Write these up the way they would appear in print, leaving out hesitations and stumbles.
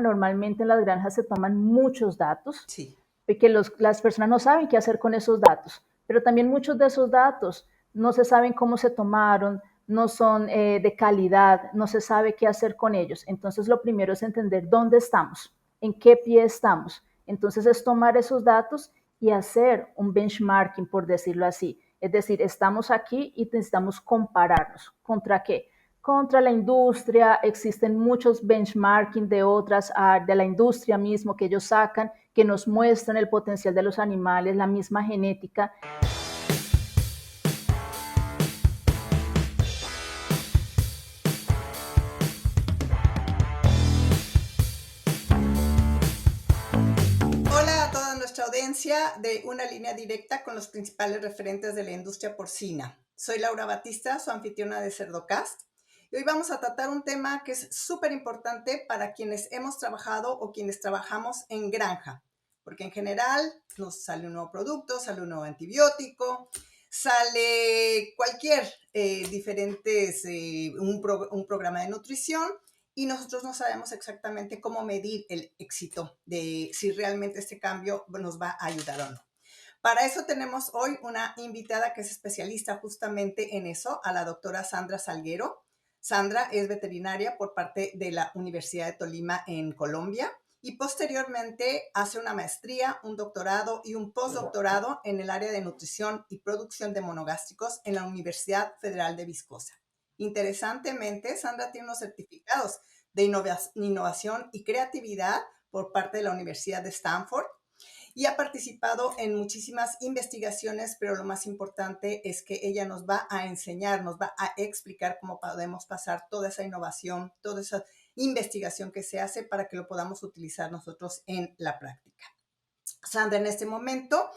normalmente en las granjas se toman muchos datos, Sí. que las personas no saben qué hacer con esos datos, pero también muchos de esos datos no se saben cómo se tomaron, no son de calidad, no se sabe qué hacer con ellos. Entonces lo primero es entender dónde estamos, en qué pie estamos. Entonces es tomar esos datos y hacer un benchmarking, por decirlo así. Es decir, estamos aquí y necesitamos compararnos. ¿Contra qué? Contra la industria, existen muchos benchmarking de otras, de la industria mismo que ellos sacan, que nos muestran el potencial de los animales, la misma genética. Hola a toda nuestra audiencia de Una Línea Directa con los principales referentes de la industria porcina. Soy Laura Batista, su anfitriona de Cerdocast, y hoy vamos a tratar un tema que es súper importante para quienes hemos trabajado o quienes trabajamos en granja, porque en general nos sale un nuevo producto, sale un nuevo antibiótico, sale cualquier un programa de nutrición, y nosotros no sabemos exactamente cómo medir el éxito de si realmente este cambio nos va a ayudar o no. Para eso tenemos hoy una invitada que es especialista justamente en eso, a la doctora Sandra Salguero. Sandra es veterinaria por parte de la Universidad de Tolima en Colombia y posteriormente hace una maestría, un doctorado y un postdoctorado en el área de nutrición y producción de monogástricos en la Universidad Federal de Viscosa. Interesantemente, Sandra tiene unos certificados de innovación y creatividad por parte de la Universidad de Stanford y ha participado en muchísimas investigaciones, pero lo más importante es que ella nos va a enseñar, nos va a explicar cómo podemos pasar toda esa innovación, toda esa investigación que se hace para que lo podamos utilizar nosotros en la práctica. Sandra en este momento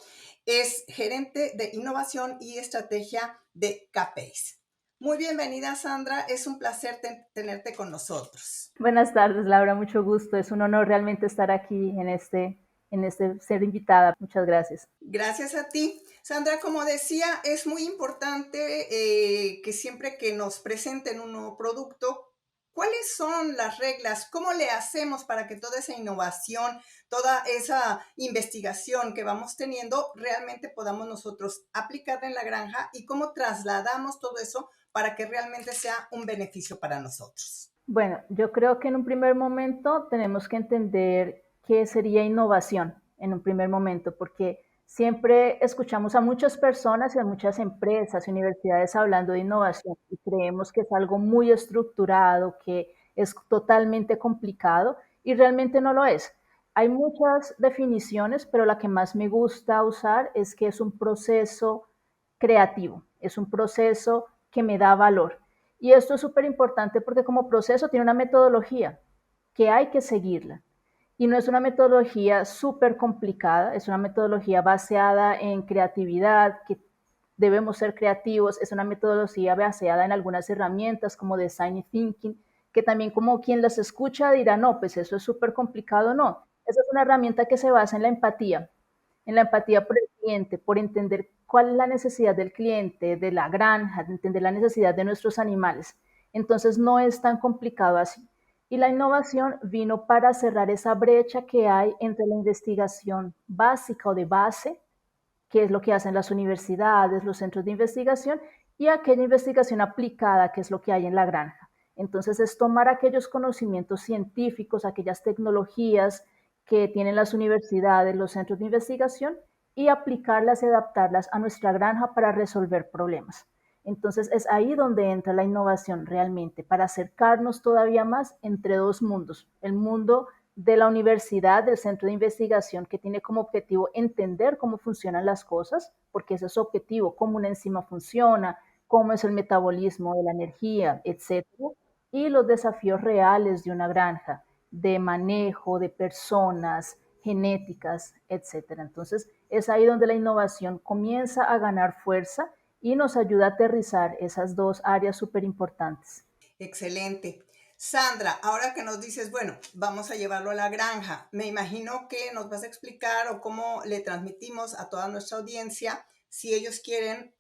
es gerente de innovación y estrategia de CAPEIS. Muy bienvenida, Sandra. Es un placer tenerte con nosotros. Buenas tardes, Laura. Mucho gusto. Es un honor realmente estar aquí en este ser invitada. Muchas gracias. Gracias a ti. Sandra, como decía, es muy importante que siempre que nos presenten un nuevo producto, ¿cuáles son las reglas? ¿Cómo le hacemos para que toda esa innovación, toda esa investigación que vamos teniendo, realmente podamos nosotros aplicarla en la granja y cómo trasladamos todo eso para que realmente sea un beneficio para nosotros? Bueno, yo creo que en un primer momento tenemos que entender qué sería innovación en un primer momento, porque siempre escuchamos a muchas personas y a muchas empresas y universidades hablando de innovación y creemos que es algo muy estructurado, que es totalmente complicado y realmente no lo es. Hay muchas definiciones, pero la que más me gusta usar es que es un proceso creativo, es un proceso que me da valor. Y esto es súper importante porque como proceso tiene una metodología que hay que seguirla. Y no es una metodología súper complicada, es una metodología basada en creatividad, que debemos ser creativos, es una metodología basada en algunas herramientas como design thinking, que también como quien las escucha dirá, no, pues eso es súper complicado, no. Esa es una herramienta que se basa en la empatía por el cliente, por entender cuál es la necesidad del cliente, de la granja, de entender la necesidad de nuestros animales. Entonces no es tan complicado así. Y la innovación vino para cerrar esa brecha que hay entre la investigación básica o de base, que es lo que hacen las universidades, los centros de investigación, y aquella investigación aplicada, que es lo que hay en la granja. Entonces es tomar aquellos conocimientos científicos, aquellas tecnologías que tienen las universidades, los centros de investigación, y aplicarlas y adaptarlas a nuestra granja para resolver problemas. Entonces es ahí donde entra la innovación realmente, para acercarnos todavía más entre dos mundos, el mundo de la universidad, del centro de investigación, que tiene como objetivo entender cómo funcionan las cosas, porque ese es su objetivo, cómo una enzima funciona, cómo es el metabolismo de la energía, etcétera, y los desafíos reales de una granja, de manejo de personas, genéticas, etcétera. Entonces, es ahí donde la innovación comienza a ganar fuerza y nos ayuda a aterrizar esas dos áreas súper importantes. Excelente. Sandra, ahora que nos dices, bueno, vamos a llevarlo a la granja, me imagino que nos vas a explicar o cómo le transmitimos a toda nuestra audiencia si ellos quieren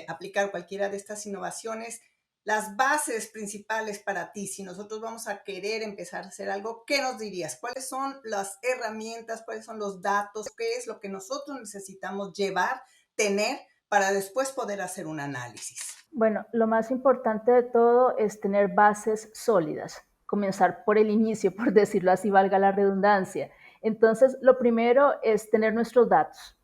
aplicar cualquiera de estas innovaciones, las bases principales para ti, si nosotros vamos a querer empezar a hacer algo, ¿qué nos dirías? ¿Cuáles son las herramientas? ¿Cuáles son los datos? ¿Qué es lo que nosotros necesitamos llevar, tener, para después poder hacer un análisis? Bueno, lo más importante de todo es tener bases sólidas, comenzar por el inicio, por decirlo así, valga la redundancia. Entonces, lo primero es tener nuestros datos,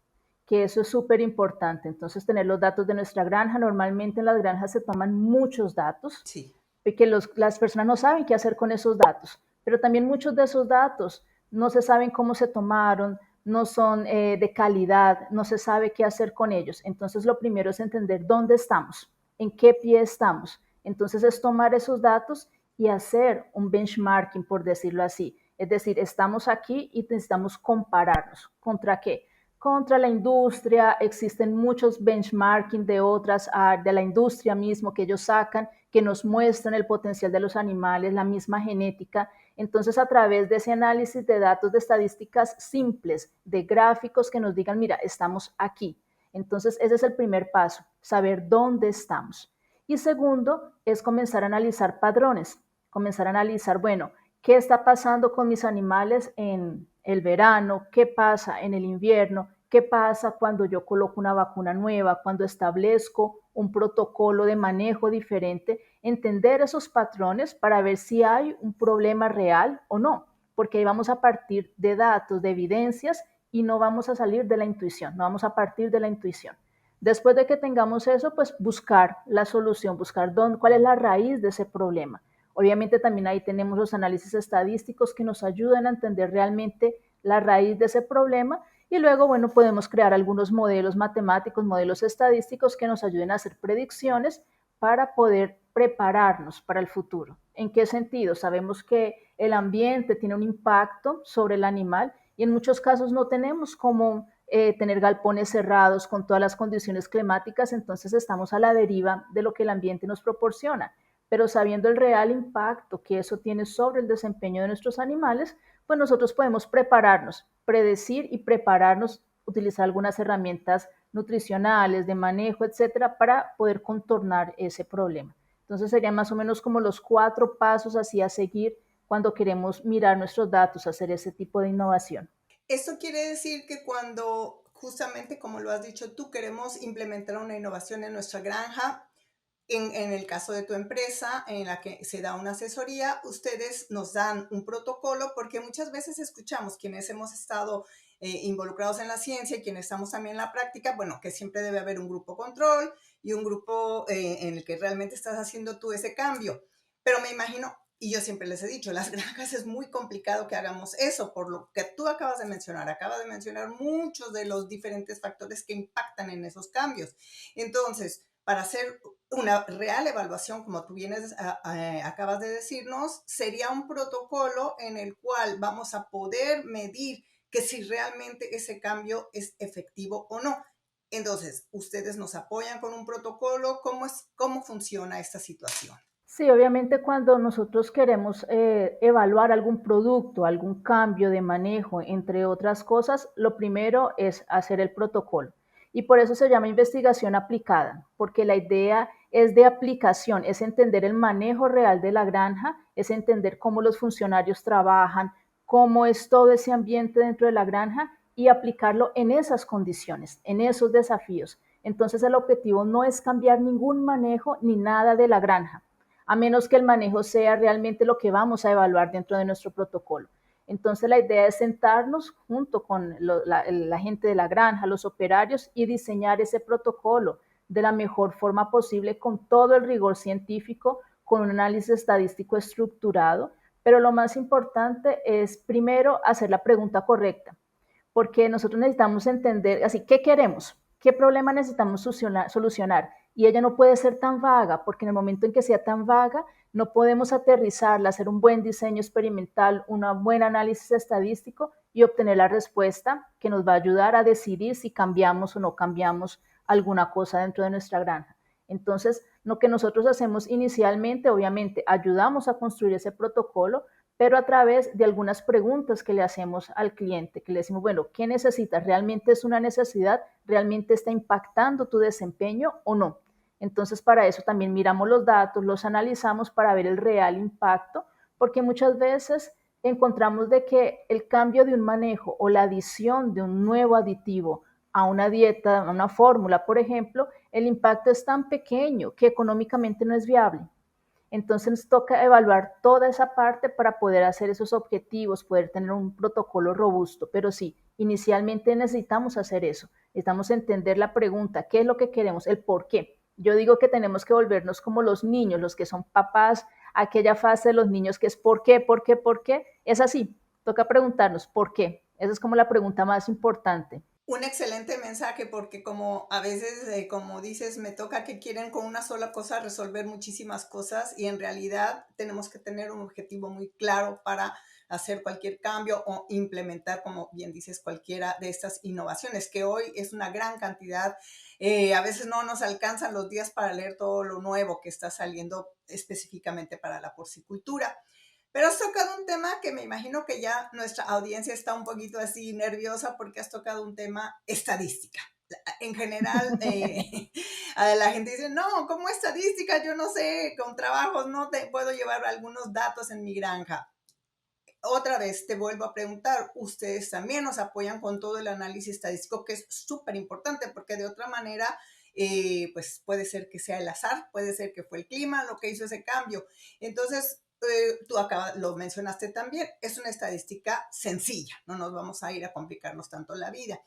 que eso es súper importante. Entonces, tener los datos de nuestra granja. Normalmente en las granjas se toman muchos datos, Sí. que las personas no saben qué hacer con esos datos, pero también muchos de esos datos no se saben cómo se tomaron, no son de calidad, no se sabe qué hacer con ellos. Entonces, lo primero es entender dónde estamos, en qué pie estamos. Entonces, es tomar esos datos y hacer un benchmarking, por decirlo así. Es decir, estamos aquí y necesitamos compararnos. ¿Contra qué? Contra la industria, existen muchos benchmarking de otras, de la industria mismo que ellos sacan, que nos muestran el potencial de los animales, la misma genética. Entonces, a través de ese análisis de datos, de estadísticas simples, de gráficos que nos digan, mira, estamos aquí. Entonces, ese es el primer paso, saber dónde estamos. Y segundo, es comenzar a analizar patrones, comenzar a analizar, bueno, qué está pasando con mis animales en el verano, qué pasa en el invierno, qué pasa cuando yo coloco una vacuna nueva, cuando establezco un protocolo de manejo diferente, entender esos patrones para ver si hay un problema real o no, porque ahí vamos a partir de datos, de evidencias y no vamos a salir de la intuición, no vamos a partir de la intuición. Después de que tengamos eso, pues buscar la solución, buscar cuál es la raíz de ese problema. Obviamente también ahí tenemos los análisis estadísticos que nos ayudan a entender realmente la raíz de ese problema y luego, bueno, podemos crear algunos modelos matemáticos, modelos estadísticos que nos ayuden a hacer predicciones para poder prepararnos para el futuro. ¿En qué sentido? Sabemos que el ambiente tiene un impacto sobre el animal y en muchos casos no tenemos como tener galpones cerrados con todas las condiciones climáticas, entonces estamos a la deriva de lo que el ambiente nos proporciona. Pero sabiendo el real impacto que eso tiene sobre el desempeño de nuestros animales, pues nosotros podemos prepararnos, predecir y prepararnos, utilizar algunas herramientas nutricionales, de manejo, etcétera, para poder contornar ese problema. Entonces serían más o menos como los 4 pasos así a seguir cuando queremos mirar nuestros datos, hacer ese tipo de innovación. Esto quiere decir que cuando, justamente como lo has dicho tú, queremos implementar una innovación en nuestra granja, en el caso de tu empresa, en la que se da una asesoría, ustedes nos dan un protocolo, porque muchas veces escuchamos quienes hemos estado involucrados en la ciencia y quienes estamos también en la práctica, bueno, que siempre debe haber un grupo control y un grupo en el que realmente estás haciendo tú ese cambio. Pero me imagino, y yo siempre les he dicho, las granjas es muy complicado que hagamos eso, por lo que tú acabas de mencionar muchos de los diferentes factores que impactan en esos cambios. Entonces, para hacer una real evaluación, como tú acabas de decirnos, sería un protocolo en el cual vamos a poder medir que si realmente ese cambio es efectivo o no. Entonces, ustedes nos apoyan con un protocolo. ¿Cómo funciona esta situación? Sí, obviamente cuando nosotros queremos evaluar algún producto, algún cambio de manejo, entre otras cosas, lo primero es hacer el protocolo. Y por eso se llama investigación aplicada, porque la idea es de aplicación, es entender el manejo real de la granja, es entender cómo los funcionarios trabajan, cómo es todo ese ambiente dentro de la granja y aplicarlo en esas condiciones, en esos desafíos. Entonces el objetivo no es cambiar ningún manejo ni nada de la granja, a menos que el manejo sea realmente lo que vamos a evaluar dentro de nuestro protocolo. Entonces la idea es sentarnos junto con la gente de la granja, los operarios y diseñar ese protocolo de la mejor forma posible con todo el rigor científico, con un análisis estadístico estructurado, pero lo más importante es primero hacer la pregunta correcta, porque nosotros necesitamos entender, así, ¿qué queremos? ¿Qué problema necesitamos solucionar? Y ella no puede ser tan vaga, porque en el momento en que sea tan vaga, no podemos aterrizarla, hacer un buen diseño experimental, un buen análisis estadístico y obtener la respuesta que nos va a ayudar a decidir si cambiamos o no cambiamos alguna cosa dentro de nuestra granja. Entonces, lo que nosotros hacemos inicialmente, obviamente, ayudamos a construir ese protocolo, pero a través de algunas preguntas que le hacemos al cliente, que le decimos, bueno, ¿qué necesitas? ¿Realmente es una necesidad? ¿Realmente está impactando tu desempeño o no? Entonces, para eso también miramos los datos, los analizamos para ver el real impacto, porque muchas veces encontramos de que el cambio de un manejo o la adición de un nuevo aditivo a una dieta, a una fórmula, por ejemplo, el impacto es tan pequeño que económicamente no es viable. Entonces nos toca evaluar toda esa parte para poder hacer esos objetivos, poder tener un protocolo robusto. Pero sí, inicialmente necesitamos hacer eso. Necesitamos entender la pregunta, ¿qué es lo que queremos? El por qué. Yo digo que tenemos que volvernos como los niños, los que son papás, aquella fase de los niños que es ¿por qué? ¿Por qué? ¿Por qué? Es así, toca preguntarnos ¿por qué? Esa es como la pregunta más importante. Un excelente mensaje porque como a veces, como dices, me toca que quieren con una sola cosa resolver muchísimas cosas y en realidad tenemos que tener un objetivo muy claro para hacer cualquier cambio o implementar, como bien dices, cualquiera de estas innovaciones, que hoy es una gran cantidad. A veces no nos alcanzan los días para leer todo lo nuevo que está saliendo específicamente para la porcicultura. Pero has tocado un tema que me imagino que ya nuestra audiencia está un poquito así nerviosa porque has tocado un tema estadística. En general, a la gente dice, no, ¿cómo estadística? Yo no sé, con trabajos no te puedo llevar algunos datos en mi granja. Otra vez te vuelvo a preguntar, ustedes también nos apoyan con todo el análisis estadístico, que es súper importante, porque de otra manera, pues puede ser que sea el azar, puede ser que fue el clima lo que hizo ese cambio. Entonces, tú acá lo mencionaste también, es una estadística sencilla, no nos vamos a ir a complicarnos tanto la vida.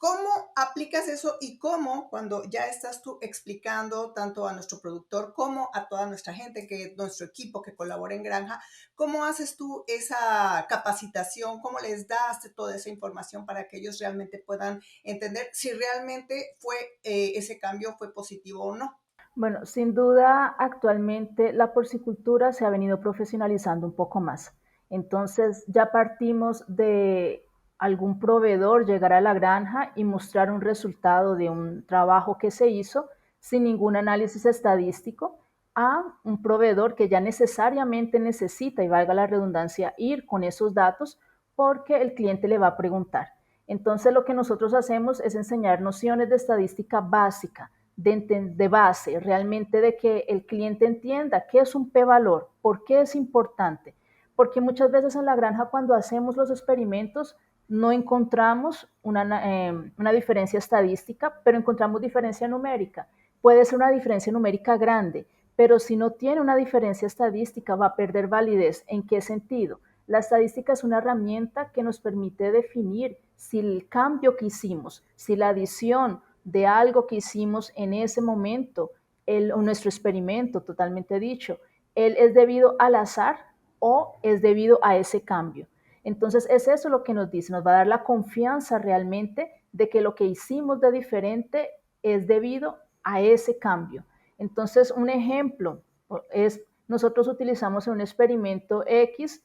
¿Cómo aplicas eso y cómo cuando ya estás tú explicando tanto a nuestro productor como a toda nuestra gente, que nuestro equipo que colabora en granja, cómo haces tú esa capacitación, cómo les das toda esa información para que ellos realmente puedan entender si realmente fue ese cambio fue positivo o no? Bueno, sin duda, actualmente la porcicultura se ha venido profesionalizando un poco más. Entonces, ya partimos de algún proveedor llegar a la granja y mostrar un resultado de un trabajo que se hizo sin ningún análisis estadístico a un proveedor que ya necesariamente necesita, y valga la redundancia, ir con esos datos porque el cliente le va a preguntar. Entonces, lo que nosotros hacemos es enseñar nociones de estadística básica de base, realmente de que el cliente entienda qué es un p-valor, por qué es importante. Porque muchas veces en la granja cuando hacemos los experimentos no encontramos una diferencia estadística, pero encontramos diferencia numérica. Puede ser una diferencia numérica grande, pero si no tiene una diferencia estadística va a perder validez. ¿En qué sentido? La estadística es una herramienta que nos permite definir si el cambio que hicimos, si la adición de algo que hicimos en ese momento, nuestro experimento, totalmente dicho, él es debido al azar o es debido a ese cambio. Entonces es eso lo que nos dice, nos va a dar la confianza realmente de que lo que hicimos de diferente es debido a ese cambio. Entonces un ejemplo es, nosotros utilizamos en un experimento X,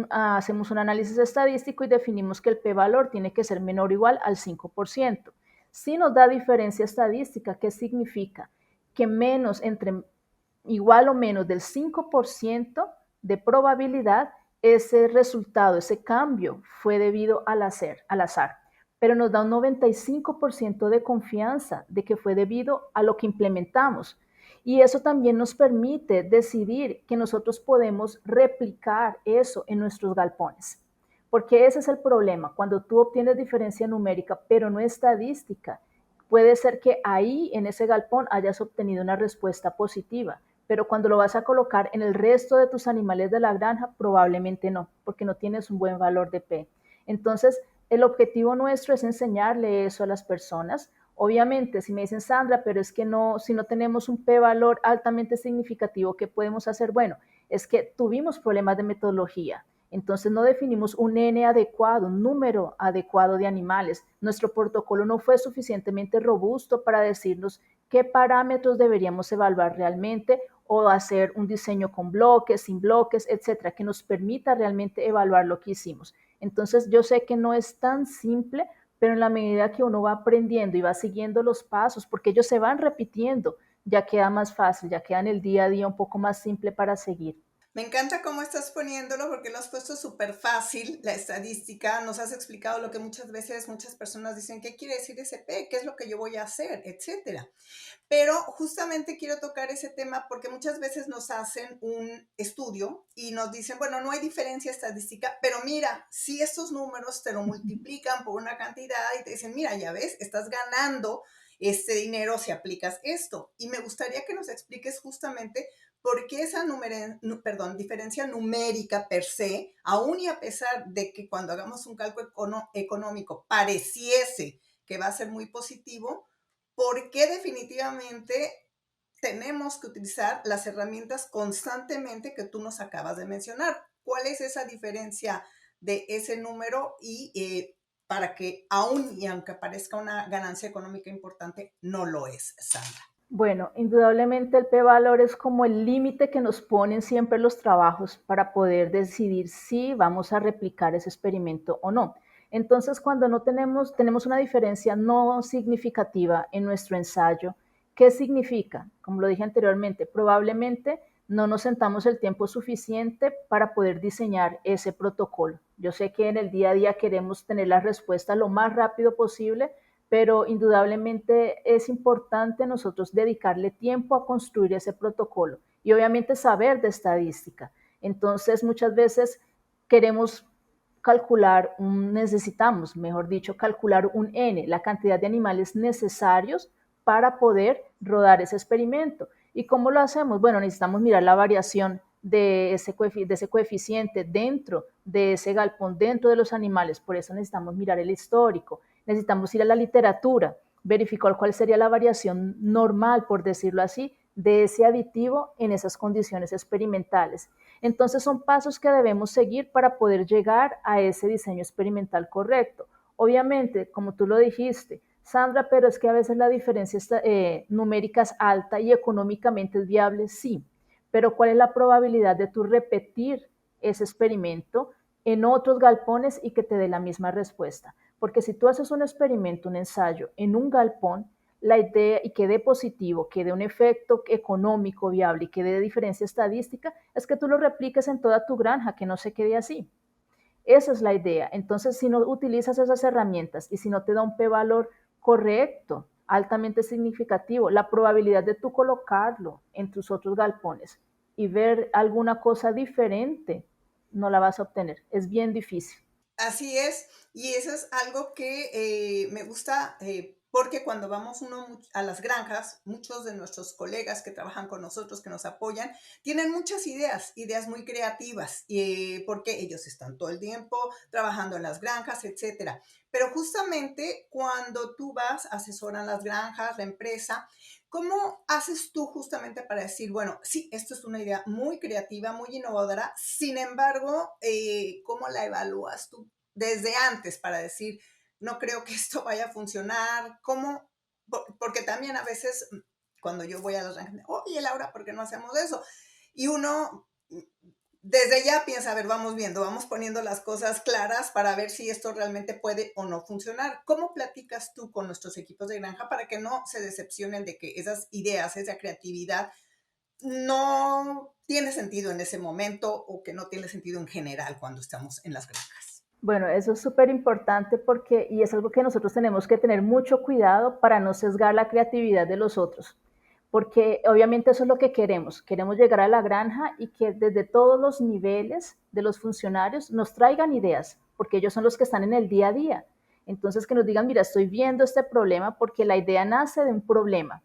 hacemos un análisis estadístico y definimos que el p-valor tiene que ser menor o igual al 5%. Si nos da diferencia estadística, ¿qué significa? Que menos entre igual o menos del 5% de probabilidad ese resultado, ese cambio fue debido al azar. Pero nos da un 95% de confianza de que fue debido a lo que implementamos. Y eso también nos permite decidir que nosotros podemos replicar eso en nuestros galpones. Porque ese es el problema. Cuando tú obtienes diferencia numérica, pero no estadística, puede ser que ahí en ese galpón hayas obtenido una respuesta positiva, pero cuando lo vas a colocar en el resto de tus animales de la granja, probablemente no, porque no tienes un buen valor de P. Entonces, el objetivo nuestro es enseñarle eso a las personas. Obviamente, si me dicen, Sandra, pero es que no, si no tenemos un p-valor altamente significativo, ¿qué podemos hacer? Bueno, es que tuvimos problemas de metodología. Entonces no definimos un N adecuado, un número adecuado de animales. Nuestro protocolo no fue suficientemente robusto para decirnos qué parámetros deberíamos evaluar realmente o hacer un diseño con bloques, sin bloques, etcétera, que nos permita realmente evaluar lo que hicimos. Entonces yo sé que no es tan simple, pero en la medida que uno va aprendiendo y va siguiendo los pasos, porque ellos se van repitiendo, ya queda más fácil, ya queda en el día a día un poco más simple para seguir. Me encanta cómo estás poniéndolo porque lo has puesto súper fácil, la estadística, nos has explicado lo que muchas veces muchas personas dicen, ¿qué quiere decir SP? ¿Qué es lo que yo voy a hacer? Etcétera. Pero justamente quiero tocar ese tema porque muchas veces nos hacen un estudio y nos dicen, bueno, no hay diferencia estadística, pero mira, si estos números te lo multiplican por una cantidad y te dicen, mira, ya ves, estás ganando este dinero si aplicas esto. Y me gustaría que nos expliques justamente por qué esa diferencia numérica per se, aún y a pesar de que cuando hagamos un cálculo económico pareciese que va a ser muy positivo, por qué definitivamente tenemos que utilizar las herramientas constantemente que tú nos acabas de mencionar. ¿Cuál es esa diferencia de ese número y para que aún y aunque parezca una ganancia económica importante, no lo es, Sandra? Bueno, indudablemente el p-valor es como el límite que nos ponen siempre los trabajos para poder decidir si vamos a replicar ese experimento o no. Entonces, cuando no tenemos una diferencia no significativa en nuestro ensayo, ¿qué significa? Como lo dije anteriormente, probablemente no nos sentamos el tiempo suficiente para poder diseñar ese protocolo. Yo sé que en el día a día queremos tener la respuesta lo más rápido posible, pero indudablemente es importante nosotros dedicarle tiempo a construir ese protocolo y obviamente saber de estadística. Entonces, muchas veces queremos necesitamos, mejor dicho, calcular un N, la cantidad de animales necesarios para poder rodar ese experimento. ¿Y cómo lo hacemos? Bueno, necesitamos mirar la variación de ese coeficiente dentro de ese galpón, dentro de los animales. Por eso necesitamos mirar el histórico. Necesitamos ir a la literatura, verificar cuál sería la variación normal, por decirlo así, de ese aditivo en esas condiciones experimentales. Entonces son pasos que debemos seguir para poder llegar a ese diseño experimental correcto. Obviamente, como tú lo dijiste, Sandra, pero es que a veces la diferencia numérica es alta y económicamente es viable, sí, pero ¿cuál es la probabilidad de tú repetir ese experimento en otros galpones y que te dé la misma respuesta? Porque si tú haces un experimento, un ensayo en un galpón, la idea y que dé positivo, que dé un efecto económico viable y que dé diferencia estadística, es que tú lo repliques en toda tu granja, que no se quede así. Esa es la idea. Entonces, si no utilizas esas herramientas y si no te da un p-valor correcto, altamente significativo, la probabilidad de tú colocarlo en tus otros galpones y ver alguna cosa diferente, no la vas a obtener. Es bien difícil. Así es, y eso es algo que me gusta porque cuando vamos uno a las granjas, muchos de nuestros colegas que trabajan con nosotros, que nos apoyan, tienen muchas ideas, ideas muy creativas, porque ellos están todo el tiempo trabajando en las granjas, etcétera. Pero justamente cuando tú vas, asesoran las granjas, la empresa, ¿cómo haces tú justamente para decir, bueno, sí, esto es una idea muy creativa, muy innovadora, sin embargo, ¿cómo la evalúas tú desde antes para decir, no creo que esto vaya a funcionar? ¿Cómo? Porque también a veces cuando yo voy a las granjas, oye Laura, ¿por qué no hacemos eso? Y uno desde ya piensa, a ver, vamos viendo, vamos poniendo las cosas claras para ver si esto realmente puede o no funcionar. ¿Cómo platicas tú con nuestros equipos de granja para que no se decepcionen de que esas ideas, esa creatividad no tiene sentido en ese momento o que no tiene sentido en general cuando estamos en las granjas? Bueno, eso es súper importante porque, y es algo que nosotros tenemos que tener mucho cuidado para no sesgar la creatividad de los otros, porque obviamente eso es lo que queremos. Queremos llegar a la granja y que desde todos los niveles de los funcionarios nos traigan ideas, porque ellos son los que están en el día a día. Entonces, que nos digan, mira, estoy viendo este problema porque la idea nace de un problema.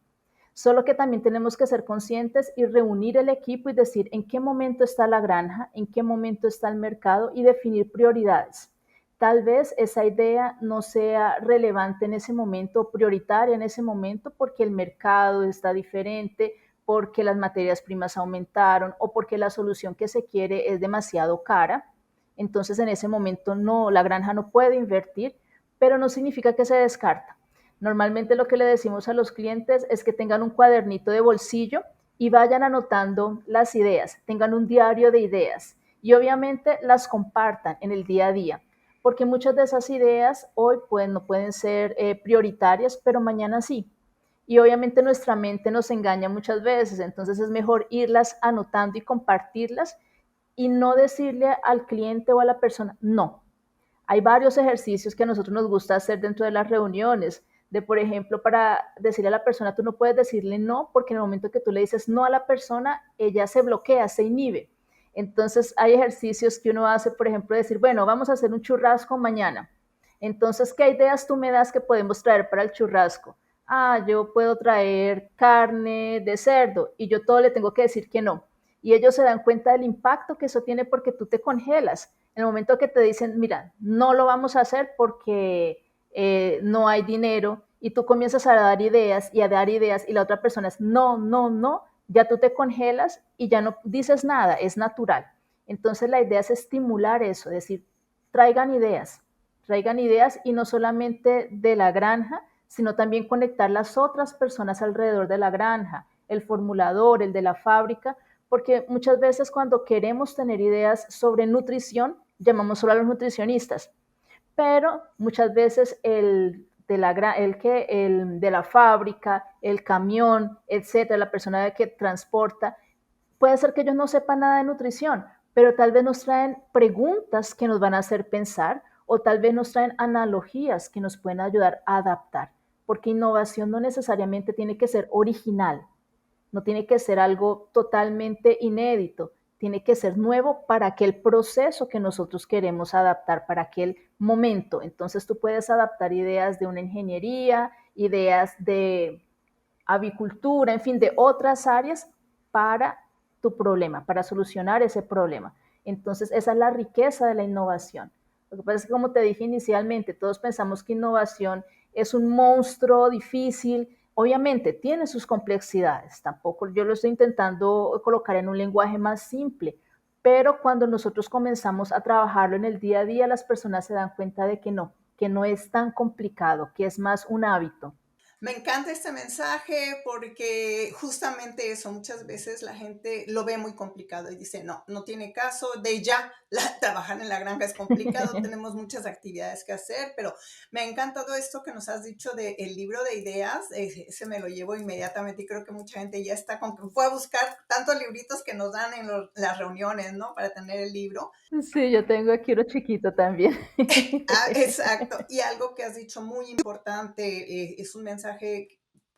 Solo que también tenemos que ser conscientes y reunir el equipo y decir en qué momento está la granja, en qué momento está el mercado y definir prioridades. Tal vez esa idea no sea relevante en ese momento, prioritaria en ese momento, porque el mercado está diferente, porque las materias primas aumentaron o porque la solución que se quiere es demasiado cara. Entonces en ese momento no, la granja no puede invertir, pero no significa que se descarta. Normalmente lo que le decimos a los clientes es que tengan un cuadernito de bolsillo y vayan anotando las ideas, tengan un diario de ideas y obviamente las compartan en el día a día, porque muchas de esas ideas hoy pues, no pueden ser prioritarias, pero mañana sí. Y obviamente nuestra mente nos engaña muchas veces, entonces es mejor irlas anotando y compartirlas y no decirle al cliente o a la persona no. Hay varios ejercicios que a nosotros nos gusta hacer dentro de las reuniones, de por ejemplo, para decirle a la persona, tú no puedes decirle no, porque en el momento que tú le dices no a la persona, ella se bloquea, se inhibe. Entonces hay ejercicios que uno hace, por ejemplo, decir, bueno, vamos a hacer un churrasco mañana. Entonces, ¿qué ideas tú me das que podemos traer para el churrasco? Ah, yo puedo traer carne de cerdo y yo todo le tengo que decir que no. Y ellos se dan cuenta del impacto que eso tiene porque tú te congelas. En el momento que te dicen, mira, no lo vamos a hacer porque no hay dinero y tú comienzas a dar ideas y a dar ideas y la otra persona es no, no, no, ya tú te congelas y ya no dices nada, es natural. Entonces la idea es estimular eso, es decir, traigan ideas y no solamente de la granja, sino también conectar las otras personas alrededor de la granja, el formulador, el de la fábrica, porque muchas veces cuando queremos tener ideas sobre nutrición, llamamos solo a los nutricionistas, pero muchas veces el de la fábrica, el camión, etcétera, la persona que transporta, puede ser que ellos no sepan nada de nutrición, pero tal vez nos traen preguntas que nos van a hacer pensar o tal vez nos traen analogías que nos pueden ayudar a adaptar, porque innovación no necesariamente tiene que ser original, no tiene que ser algo totalmente inédito, tiene que ser nuevo para aquel proceso que nosotros queremos adaptar, para aquel momento. Entonces tú puedes adaptar ideas de una ingeniería, ideas de avicultura, en fin, de otras áreas para tu problema, para solucionar ese problema. Entonces, esa es la riqueza de la innovación. Lo que pasa es que, como te dije inicialmente, todos pensamos que innovación es un monstruo difícil. Obviamente, tiene sus complejidades. Tampoco yo lo estoy intentando colocar en un lenguaje más simple, pero cuando nosotros comenzamos a trabajarlo en el día a día, las personas se dan cuenta de que no es tan complicado, que es más un hábito. Me encanta este mensaje porque justamente eso, muchas veces la gente lo ve muy complicado y dice, no, no tiene caso, de ya, trabajar en la granja es complicado, tenemos muchas actividades que hacer, pero me ha encantado esto que nos has dicho del libro de ideas, ese me lo llevo inmediatamente y creo que mucha gente ya está con que fue a buscar tantos libritos que nos dan en las reuniones, ¿no? Para tener el libro. Sí, yo tengo aquí uno chiquito también. Ah, exacto. Y algo que has dicho muy importante, es un mensaje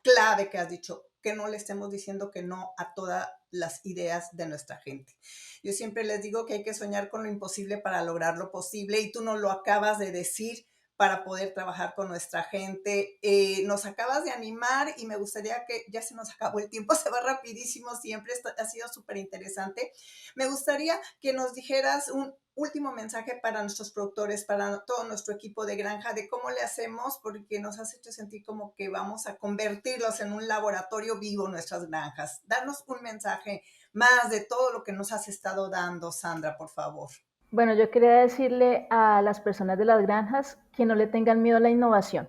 clave que has dicho, que no le estemos diciendo que no a todas las ideas de nuestra gente. Yo siempre les digo que hay que soñar con lo imposible para lograr lo posible y tú nos lo acabas de decir para poder trabajar con nuestra gente. Nos acabas de animar y me gustaría que ya se nos acabó el tiempo, se va rapidísimo siempre, esto ha sido súper interesante. Me gustaría que nos dijeras un último mensaje para nuestros productores, para todo nuestro equipo de granja, de cómo le hacemos, porque nos has hecho sentir como que vamos a convertirlos en un laboratorio vivo nuestras granjas. Darnos un mensaje más de todo lo que nos has estado dando, Sandra, por favor. Bueno, yo quería decirle a las personas de las granjas que no le tengan miedo a la innovación,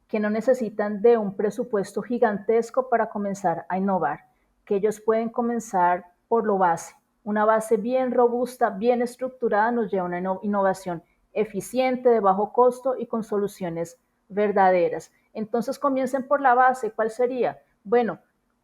que no necesitan de un presupuesto gigantesco para comenzar a innovar, que ellos pueden comenzar por lo base. Una base bien robusta, bien estructurada nos lleva a una innovación eficiente, de bajo costo y con soluciones verdaderas. Entonces comiencen por la base. ¿Cuál sería? Bueno,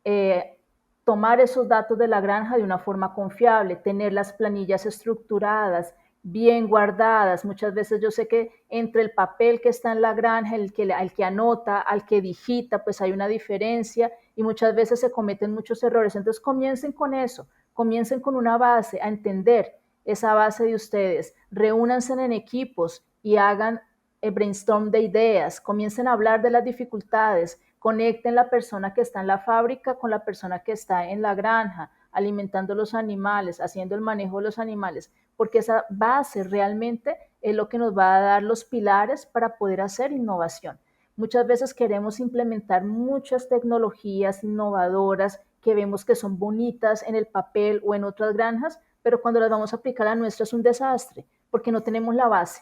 eh, tomar esos datos de la granja de una forma confiable, tener las planillas estructuradas, bien guardadas. Muchas veces yo sé que entre el papel que está en la granja, al que anota, al que digita, pues hay una diferencia y muchas veces se cometen muchos errores. Entonces comiencen con eso, comiencen con una base, a entender esa base de ustedes, reúnanse en equipos y hagan brainstorm de ideas, comiencen a hablar de las dificultades, conecten la persona que está en la fábrica con la persona que está en la granja, alimentando los animales, haciendo el manejo de los animales, porque esa base realmente es lo que nos va a dar los pilares para poder hacer innovación. Muchas veces queremos implementar muchas tecnologías innovadoras que vemos que son bonitas en el papel o en otras granjas, pero cuando las vamos a aplicar a nuestra es un desastre, porque no tenemos la base.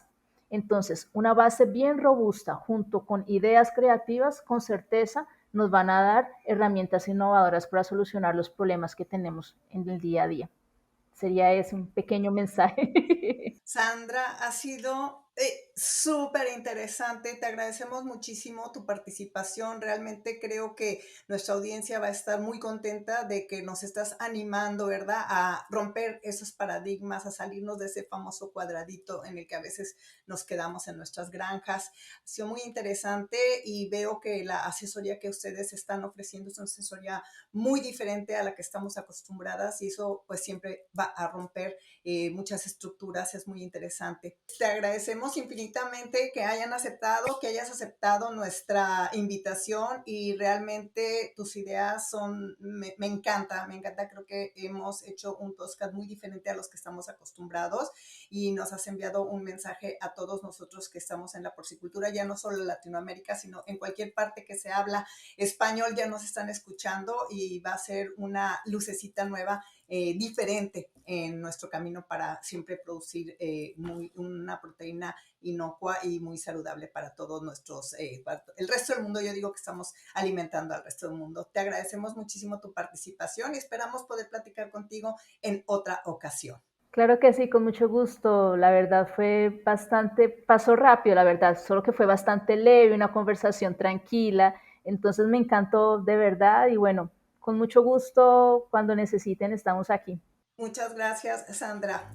Entonces, una base bien robusta junto con ideas creativas, con certeza, nos van a dar herramientas innovadoras para solucionar los problemas que tenemos en el día a día. Sería ese un pequeño mensaje. Sandra, ha sido Súper interesante, te agradecemos muchísimo tu participación. Realmente creo que nuestra audiencia va a estar muy contenta de que nos estás animando, ¿verdad? A romper esos paradigmas, a salirnos de ese famoso cuadradito en el que a veces nos quedamos en nuestras granjas. Ha sido muy interesante y veo que la asesoría que ustedes están ofreciendo es una asesoría muy diferente a la que estamos acostumbradas y eso pues siempre va a romper muchas estructuras, es muy interesante. Te agradecemos infinitamente que hayan aceptado, que hayas aceptado nuestra invitación y realmente tus ideas son, me encanta, me encanta, creo que hemos hecho un podcast muy diferente a los que estamos acostumbrados y nos has enviado un mensaje a todos nosotros que estamos en la porcicultura, ya no solo en Latinoamérica, sino en cualquier parte que se habla español, ya nos están escuchando y va a ser una lucecita nueva diferente en nuestro camino para siempre producir una proteína inocua y muy saludable para todos nuestros, para el resto del mundo. Yo digo que estamos alimentando al resto del mundo. Te agradecemos muchísimo tu participación y esperamos poder platicar contigo en otra ocasión. Claro que sí, con mucho gusto. La verdad fue bastante, pasó rápido, la verdad, solo que fue bastante leve, una conversación tranquila. Entonces me encantó de verdad y bueno, con mucho gusto, cuando necesiten, estamos aquí. Muchas gracias, Sandra.